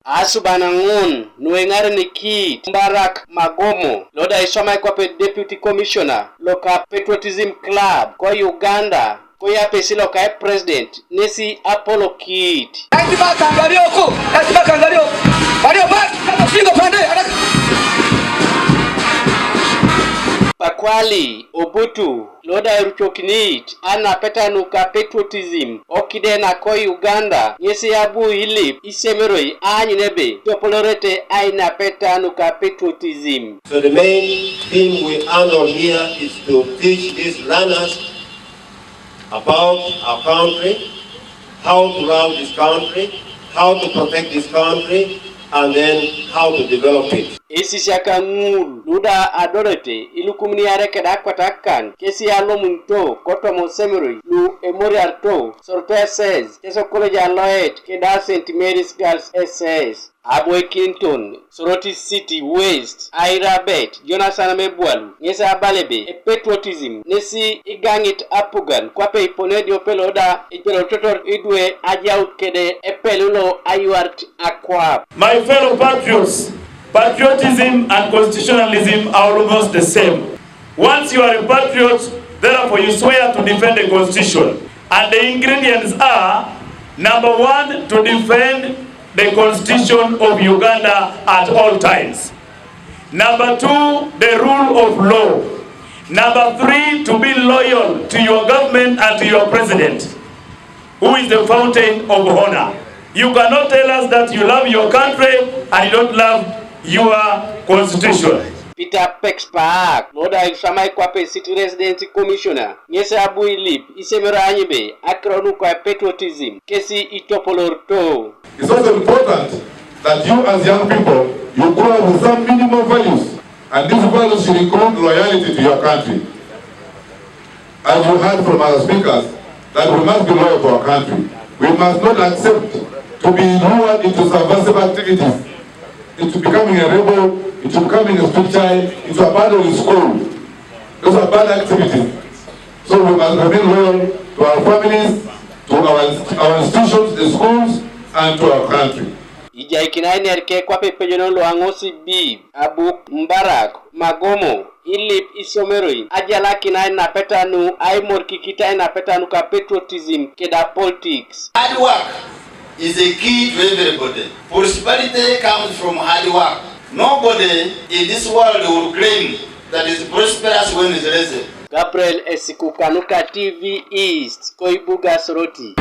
Asubanangun nuengar nikit Mbarak Magomo loda isoma kwa Deputy Commissioner loka Patriotism Club kwa Uganda kwa ya pesilo ka President nesi Apollo Kid. Lazima kaangalia huko, lazima kaangalia huko. Walio baki kama shingo pande haraka. Pakwali Obutu loda Ruchokinit ana petanuka Patriotism okidena ko Uganda nyesi abu hilip isemeroi anyinebe topolorete aina petanuka Patriotism. So the main theme we handle here is to teach these learners about our country, how to run this country, how to protect this country, and then how to develop it. Esisiak ngul luda adorete ilukumni areke dakwatakan kesi alomunto koto mosemeroi lu emorial to sorte says keso college aloet keda St. Mary's Girls SS Aboy Clinton Soroti City West Airabet Jonathan Mebwalu ngesa abalebe Patriotism nesi igangit apugan kwape iponedi opeloda ipelo totor idwe ajaut kede epelulo ayuart akwap. My fellow patriots, patriotism and constitutionalism are almost the same. Once you are a patriot, therefore you swear to defend the constitution. And the ingredients are, number one, to defend the constitution of Uganda at all times. Number two, the rule of law. Number three, to be loyal to your government and to your president, who is the fountain of honor. You cannot tell us that you love your country and you don't love your constitution. Peter Pexpark, Loda Isamai Kwape City Residency Commissioner, Nyesa Abu Ilip, Isemera Anyebe, Akronu kwa Patriotism, Kesi Itopolorto. It's also important that you as young people, you grow up with some minimum values. And these values should include loyalty to your country. As you heard from our speakers, that we must be loyal to our country. We must not accept to be lured into subversive activities, into becoming a rebel, into becoming a street child, into abandoning school. Those are bad activities. So we must remain loyal to our families, to our institutions, the schools, and to our country. Ija ikinaini arike kwa pepejono luangosi bib, Abu Mbarak, Magomo, Ilip isomeroi, ajala kinaini na petanu, aimor kikita na petanu ka Patriotism keda politics. Hard work is a key to everybody. Prosperity comes from hard work. Nobody in this world will claim that is prosperous when is lazy. Gabriel Esikukanuka TV East, Koibuga Soroti.